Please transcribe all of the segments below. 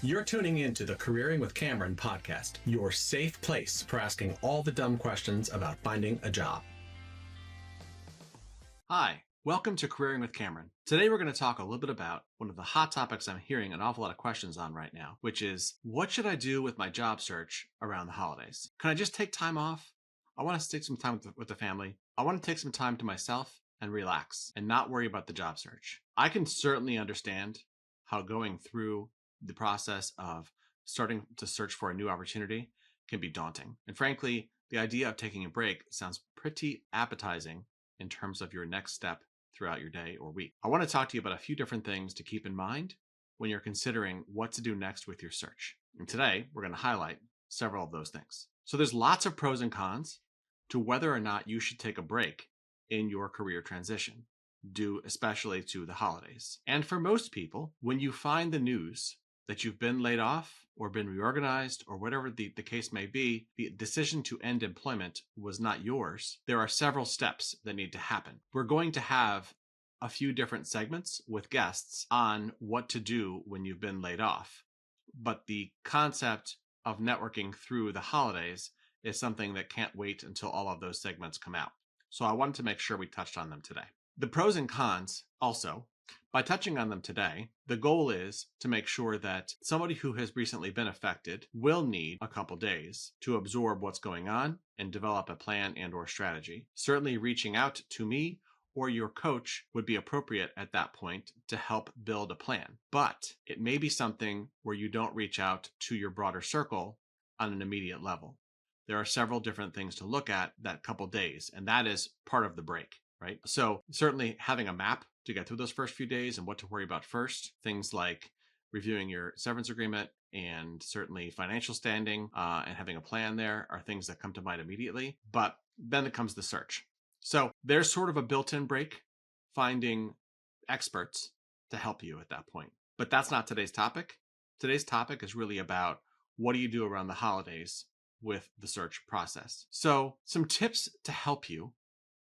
You're tuning into the Careering with Cameron podcast, your safe place for asking all the dumb questions about finding a job. Hi, welcome to Careering with Cameron. Today we're going to talk a little bit about one of the hot topics I'm hearing an awful lot of questions on right now, which is, what should I do with my job search around the holidays? Can I just take time off? I want to take some time with the family. I want to take some time to myself and relax and not worry about the job search. I can certainly understand how going through the process of starting to search for a new opportunity can be daunting. And frankly, the idea of taking a break sounds pretty appetizing in terms of your next step throughout your day or week. I want to talk to you about a few different things to keep in mind when you're considering what to do next with your search. And today, we're going to highlight several of those things. So there's lots of pros and cons to whether or not you should take a break in your career transition, due especially to the holidays. And for most people, when you find the news that you've been laid off or been reorganized or whatever the case may be, the decision to end employment was not yours. There are several steps that need to happen. We're going to have a few different segments with guests on what to do when you've been laid off. But the concept of networking through the holidays is something that can't wait until all of those segments come out. So I wanted to make sure we touched on them today. The pros and cons also, by touching on them today, the goal is to make sure that somebody who has recently been affected will need a couple days to absorb what's going on and develop a plan and or strategy. Certainly reaching out to me or your coach would be appropriate at that point to help build a plan. But it may be something where you don't reach out to your broader circle on an immediate level. There are several different things to look at that couple days, and that is part of the break, right? So certainly having a map to get through those first few days and what to worry about first, things like reviewing your severance agreement and certainly financial standing and having a plan there are things that come to mind immediately. But then it comes the search. So there's sort of a built-in break, finding experts to help you at that point. But that's not today's topic. Today's topic is really about what do you do around the holidays with the search process. So some tips to help you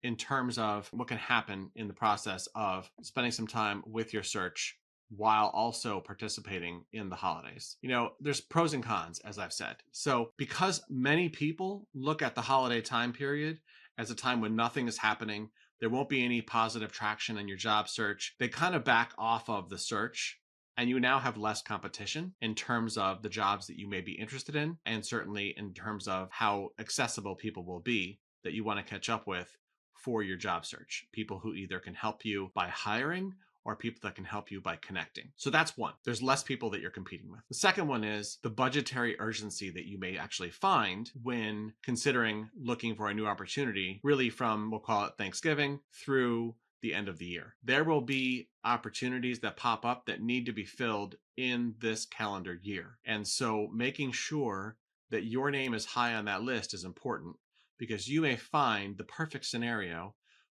in terms of what can happen in the process of spending some time with your search while also participating in the holidays. You know, there's pros and cons, as I've said. So because many people look at the holiday time period as a time when nothing is happening, there won't be any positive traction in your job search, they kind of back off of the search. And you now have less competition in terms of the jobs that you may be interested in, and certainly in terms of how accessible people will be that you want to catch up with for your job search. People who either can help you by hiring or people that can help you by connecting. So that's one. There's less people that you're competing with. The second one is the budgetary urgency that you may actually find when considering looking for a new opportunity, really from, we'll call it Thanksgiving through the end of the year. There will be opportunities that pop up that need to be filled in this calendar year. And so making sure that your name is high on that list is important, because you may find the perfect scenario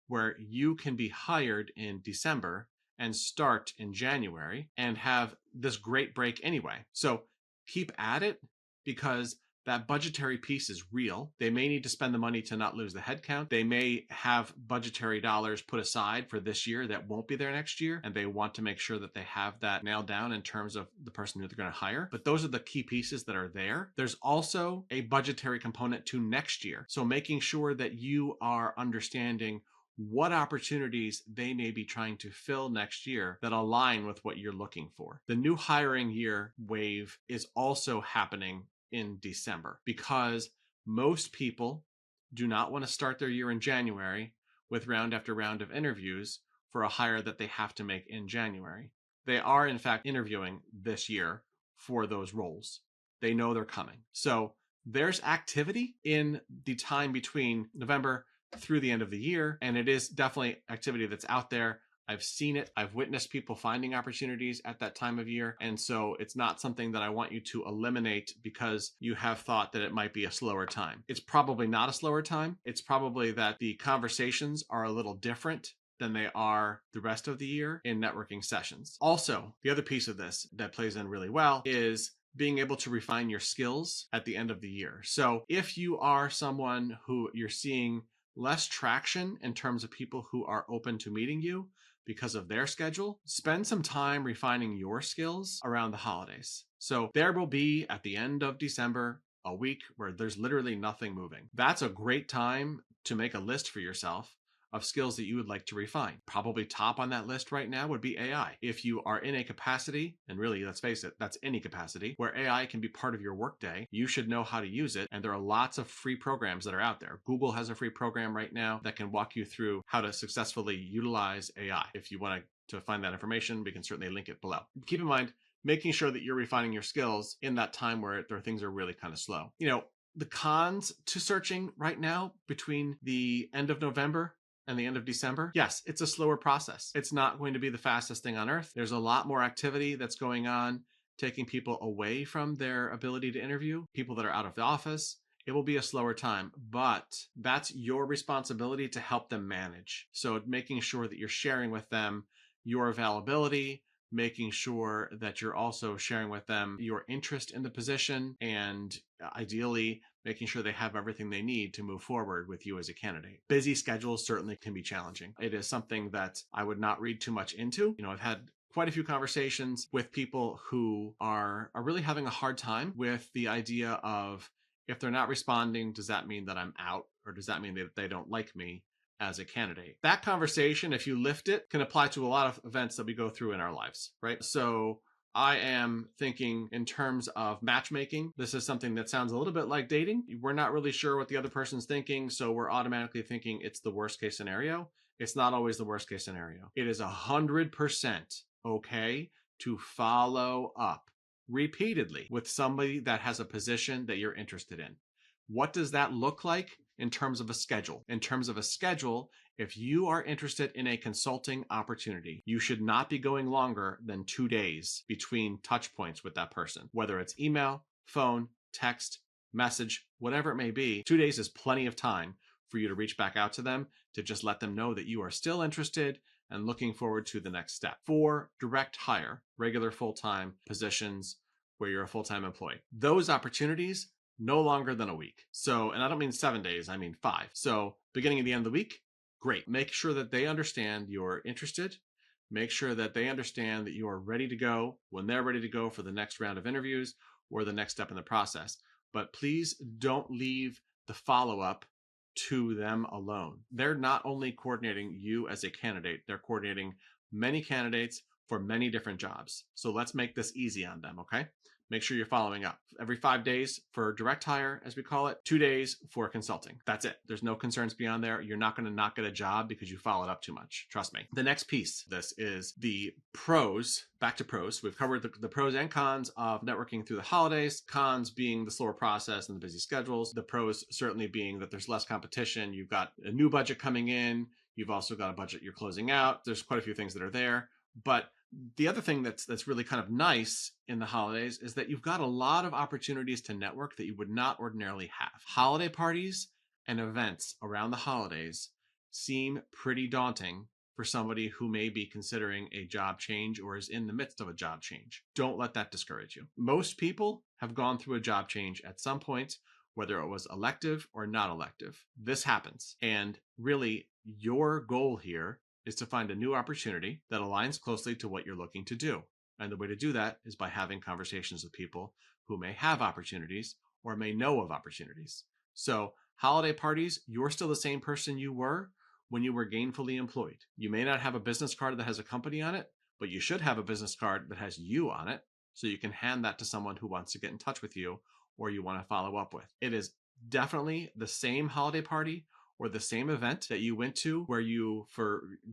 where you can be hired in December and start in January and have this great break anyway. So keep at it, because that budgetary piece is real. They may need to spend the money to not lose the headcount. They may have budgetary dollars put aside for this year that won't be there next year, and they want to make sure that they have that nailed down in terms of the person who they're going to hire. But those are the key pieces that are there. There's also a budgetary component to next year. So making sure that you are understanding what opportunities they may be trying to fill next year that align with what you're looking for. The new hiring year wave is also happening in December, because most people do not want to start their year in January with round after round of interviews for a hire that they have to make in January. They are in fact interviewing this year for those roles. They know they're coming. So there's activity in the time between November through the end of the year, and it is definitely activity that's out there. I've seen it. I've witnessed people finding opportunities at that time of year. And so it's not something that I want you to eliminate because you have thought that it might be a slower time. It's probably not a slower time. It's probably that the conversations are a little different than they are the rest of the year in networking sessions. Also, the other piece of this that plays in really well is being able to refine your skills at the end of the year. So if you are someone who you're seeing less traction in terms of people who are open to meeting you, because of their schedule, spend some time refining your skills around the holidays. So there will be at the end of December a week where there's literally nothing moving. That's a great time to make a list for yourself of skills that you would like to refine. Probably top on that list right now would be AI. If you are in a capacity, and really, let's face it, that's any capacity, where AI can be part of your workday, you should know how to use it. And there are lots of free programs that are out there. Google has a free program right now that can walk you through how to successfully utilize AI. If you want to find that information, we can certainly link it below. Keep in mind, making sure that you're refining your skills in that time where things are really kind of slow. The cons to searching right now between the end of November and the end of December, yes, it's a slower process. It's not going to be the fastest thing on earth. There's a lot more activity that's going on, taking people away from their ability to interview, people that are out of the office. It will be a slower time, but that's your responsibility to help them manage. So making sure that you're sharing with them your availability, making sure that you're also sharing with them your interest in the position, and ideally making sure they have everything they need to move forward with you as a candidate. Busy schedules certainly can be challenging. It is something that I would not read too much into. I've had quite a few conversations with people who are really having a hard time with the idea of, if they're not responding, does that mean that I'm out, or does that mean that they don't like me as a candidate? That conversation, if you lift it, can apply to a lot of events that we go through in our lives, right? So I am thinking in terms of matchmaking. This is something that sounds a little bit like dating. We're not really sure what the other person's thinking, so we're automatically thinking it's the worst case scenario. It's not always the worst case scenario. It is 100% okay to follow up repeatedly with somebody that has a position that you're interested in. What does that look like in terms of a schedule? In terms of a schedule, if you are interested in a consulting opportunity, you should not be going longer than 2 days between touch points with that person, whether it's email, phone, text, message, whatever it may be. 2 days is plenty of time for you to reach back out to them, to just let them know that you are still interested and looking forward to the next step. For direct hire, regular full-time positions where you're a full-time employee, those opportunities, no longer than a week. So, and I don't mean 7 days, I mean 5. So beginning of the end of the week, great. Make sure that they understand you're interested. Make sure that they understand that you are ready to go when they're ready to go for the next round of interviews or the next step in the process. But please don't leave the follow-up to them alone. They're not only coordinating you as a candidate, they're coordinating many candidates for many different jobs. So let's make this easy on them, okay? Make sure you're following up. Every 5 days for direct hire, as we call it, 2 days for consulting. That's it. There's no concerns beyond there. You're not going to not get a job because you followed up too much. Trust me. The next piece, this is the pros. Back to pros. We've covered the pros and cons of networking through the holidays. Cons being the slower process and the busy schedules. The pros certainly being that there's less competition. You've got a new budget coming in. You've also got a budget you're closing out. There's quite a few things that are there. But the other thing that's really kind of nice in the holidays is that you've got a lot of opportunities to network that you would not ordinarily have. Holiday parties and events around the holidays seem pretty daunting for somebody who may be considering a job change or is in the midst of a job change. Don't let that discourage you. Most people have gone through a job change at some point, whether it was elective or not elective. This happens. And really, your goal here is to find a new opportunity that aligns closely to what you're looking to do. And the way to do that is by having conversations with people who may have opportunities or may know of opportunities. So holiday parties, you're still the same person you were when you were gainfully employed. You may not have a business card that has a company on it, but you should have a business card that has you on it, so you can hand that to someone who wants to get in touch with you or you want to follow up with. It is definitely the same holiday party or the same event that you went to where you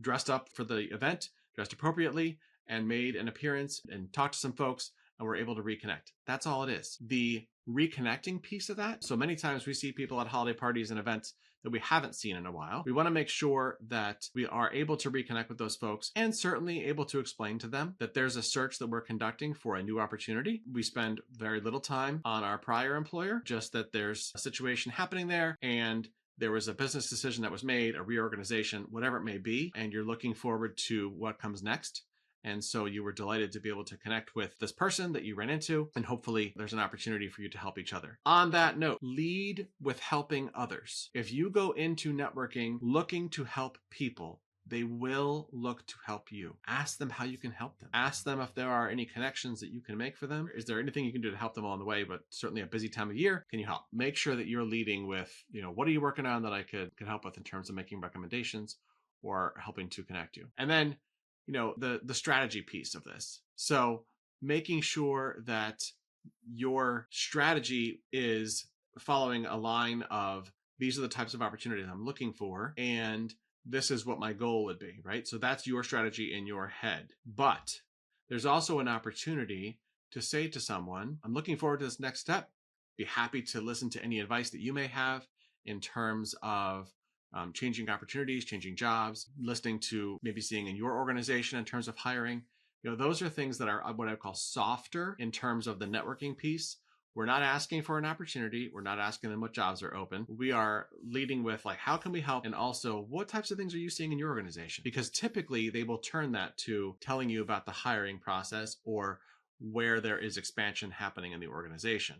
dressed up for the event, dressed appropriately, and made an appearance and talked to some folks and were able to reconnect. That's all it is. The reconnecting piece of that. So many times we see people at holiday parties and events that we haven't seen in a while. We want to make sure that we are able to reconnect with those folks and certainly able to explain to them that there's a search that we're conducting for a new opportunity. We spend very little time on our prior employer, just that there's a situation happening there and there was a business decision that was made, a reorganization, whatever it may be, and you're looking forward to what comes next. And so you were delighted to be able to connect with this person that you ran into, and hopefully there's an opportunity for you to help each other. On that note, lead with helping others. If you go into networking looking to help people, they will look to help you. Ask them how you can help them. Ask them if there are any connections that you can make for them. Is there anything you can do to help them along the way? But certainly a busy time of year, can you help? Make sure that you're leading with, what are you working on that I could help with in terms of making recommendations or helping to connect you? And then, the strategy piece of this. So making sure that your strategy is following a line of, these are the types of opportunities I'm looking for, and this is what my goal would be, right? So that's your strategy in your head. But there's also an opportunity to say to someone, I'm looking forward to this next step. Be happy to listen to any advice that you may have in terms of changing opportunities, changing jobs, listening to maybe seeing in your organization in terms of hiring. Those are things that are what I call softer in terms of the networking piece. We're not asking for an opportunity. We're not asking them what jobs are open. We are leading with, like, how can we help? And also, what types of things are you seeing in your organization? Because typically they will turn that to telling you about the hiring process or where there is expansion happening in the organization,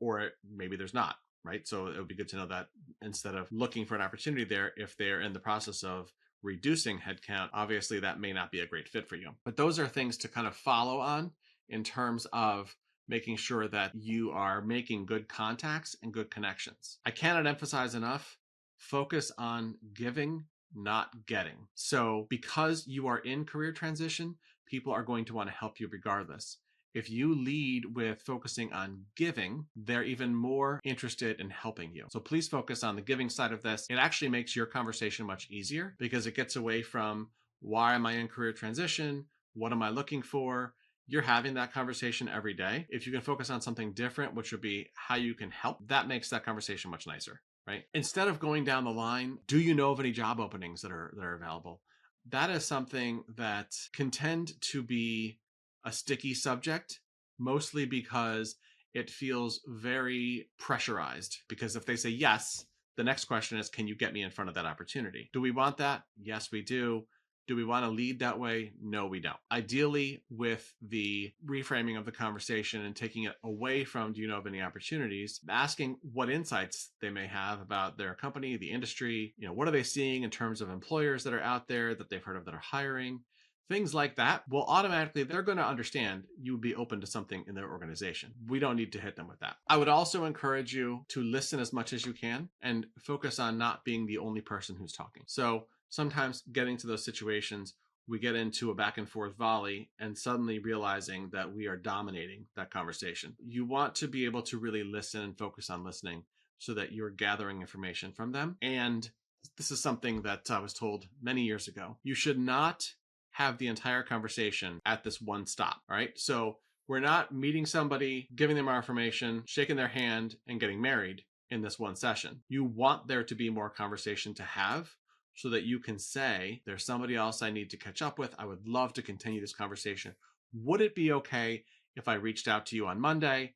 or maybe there's not, right? So it would be good to know that instead of looking for an opportunity there, if they're in the process of reducing headcount, obviously that may not be a great fit for you. But those are things to kind of follow on in terms of making sure that you are making good contacts and good connections. I cannot emphasize enough, focus on giving, not getting. So because you are in career transition, people are going to want to help you regardless. If you lead with focusing on giving, they're even more interested in helping you. So please focus on the giving side of this. It actually makes your conversation much easier because it gets away from, why am I in career transition? What am I looking for? You're having that conversation every day. If you can focus on something different, which would be how you can help, that makes that conversation much nicer, right? Instead of going down the line, do you know of any job openings that are available? That is something that can tend to be a sticky subject, mostly because it feels very pressurized. Because if they say yes, the next question is, can you get me in front of that opportunity? Do we want that? Yes, we do. Do we want to lead that way? No, we don't. Ideally, with the reframing of the conversation and taking it away from, do you know of any opportunities, asking what insights they may have about their company, the industry, what are they seeing in terms of employers that are out there that they've heard of that are hiring? Things like that will automatically, they're going to understand you would be open to something in their organization. We don't need to hit them with that. I would also encourage you to listen as much as you can and focus on not being the only person who's talking. So sometimes getting to those situations, we get into a back and forth volley and suddenly realizing that we are dominating that conversation. You want to be able to really listen and focus on listening so that you're gathering information from them. And this is something that I was told many years ago. You should not have the entire conversation at this one stop, right? So we're not meeting somebody, giving them our information, shaking their hand, and getting married in this one session. You want there to be more conversation to have, so that you can say, there's somebody else I need to catch up with. I would love to continue this conversation. Would it be okay if I reached out to you on Monday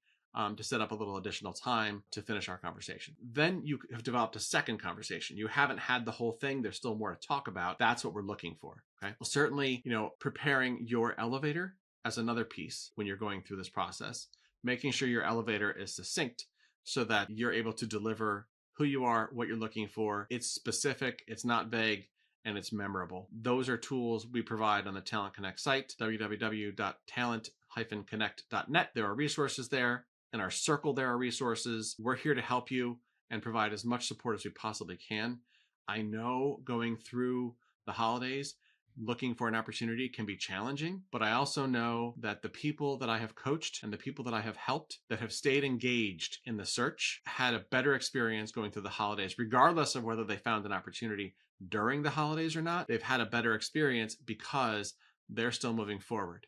to set up a little additional time to finish our conversation? Then you have developed a second conversation. You haven't had the whole thing. There's still more to talk about. That's what we're looking for. Okay. Well, certainly, preparing your elevator as another piece when you're going through this process, making sure your elevator is succinct so that you're able to deliver who you are, what you're looking for. It's specific, it's not vague, and it's memorable. Those are tools we provide on the Talent Connect site, www.talent-connect.net. There are resources there. In our circle, there are resources. We're here to help you and provide as much support as we possibly can. I know going through the holidays, looking for an opportunity can be challenging, but I also know that the people that I have coached and the people that I have helped that have stayed engaged in the search had a better experience going through the holidays, regardless of whether they found an opportunity during the holidays or not. They've had a better experience because they're still moving forward.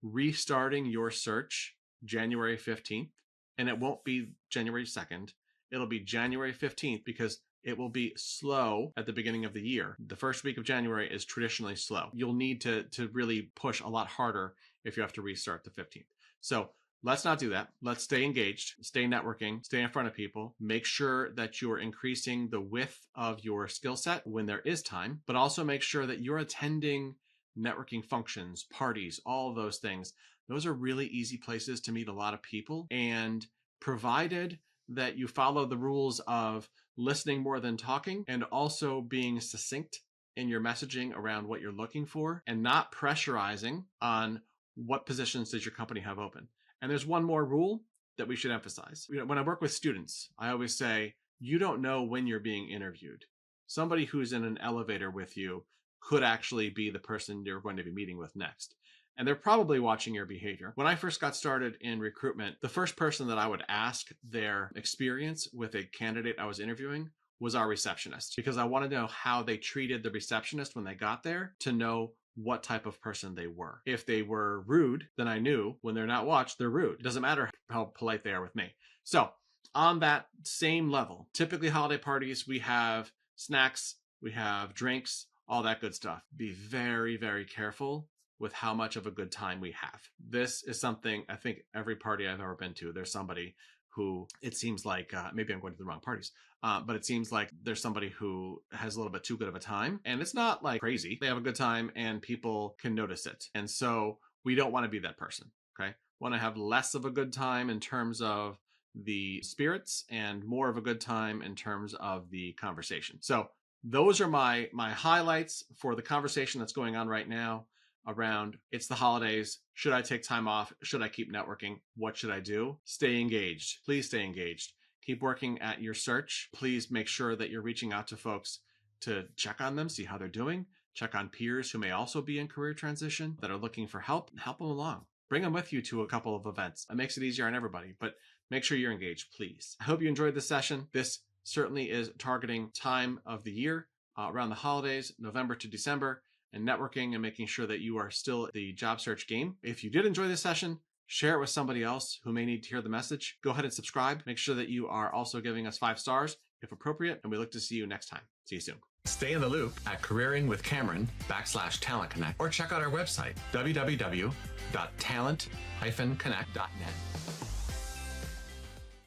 Restarting your search January 15th, and it won't be January 2nd. It'll be January 15th because it will be slow at the beginning of the year. The first week of January is traditionally slow. You'll need to really push a lot harder if you have to restart the 15th. So let's not do that. Let's stay engaged, stay networking, stay in front of people, make sure that you're increasing the width of your skill set when there is time, but also make sure that you're attending networking functions, parties, all of those things. Those are really easy places to meet a lot of people. And provided that you follow the rules of listening more than talking and also being succinct in your messaging around what you're looking for and not pressurizing on what positions does your company have open. And there's one more rule that we should emphasize. When I work with students, I always say, you don't know when you're being interviewed. Somebody who's in an elevator with you could actually be the person you're going to be meeting with next. And they're probably watching your behavior. When I first got started in recruitment, the first person that I would ask their experience with a candidate I was interviewing was our receptionist, because I wanted to know how they treated the receptionist when they got there to know what type of person they were. If they were rude, then I knew when they're not watched, they're rude. It doesn't matter how polite they are with me. So on that same level, typically holiday parties, we have snacks, we have drinks, all that good stuff. Be very, very careful with how much of a good time we have. This is something I think every party I've ever been to, there's somebody who it seems like, maybe I'm going to the wrong parties, but it seems like there's somebody who has a little bit too good of a time. And it's not like crazy. They have a good time and people can notice it. And so we don't want to be that person, okay? Want to have less of a good time in terms of the spirits and more of a good time in terms of the conversation. So those are my highlights for the conversation that's going on right now around it's the holidays. Should I take time off? Should I keep networking? What should I do? Stay engaged. Please stay engaged. Keep working at your search. Please make sure that you're reaching out to folks to check on them, see how they're doing. Check on peers who may also be in career transition that are looking for help. Help them along. Bring them with you to a couple of events. It makes it easier on everybody, but make sure you're engaged, please. I hope you enjoyed this session. This certainly is targeting time of the year around the holidays, November to December, and networking and making sure that you are still at the job search game. If you did enjoy this session, share it with somebody else who may need to hear the message. Go ahead and subscribe. Make sure that you are also giving us 5 stars if appropriate, and we look to see you next time. See you soon. Stay in the loop at careeringwithcameron.com/talent connect, or check out our website, www.talent-connect.net.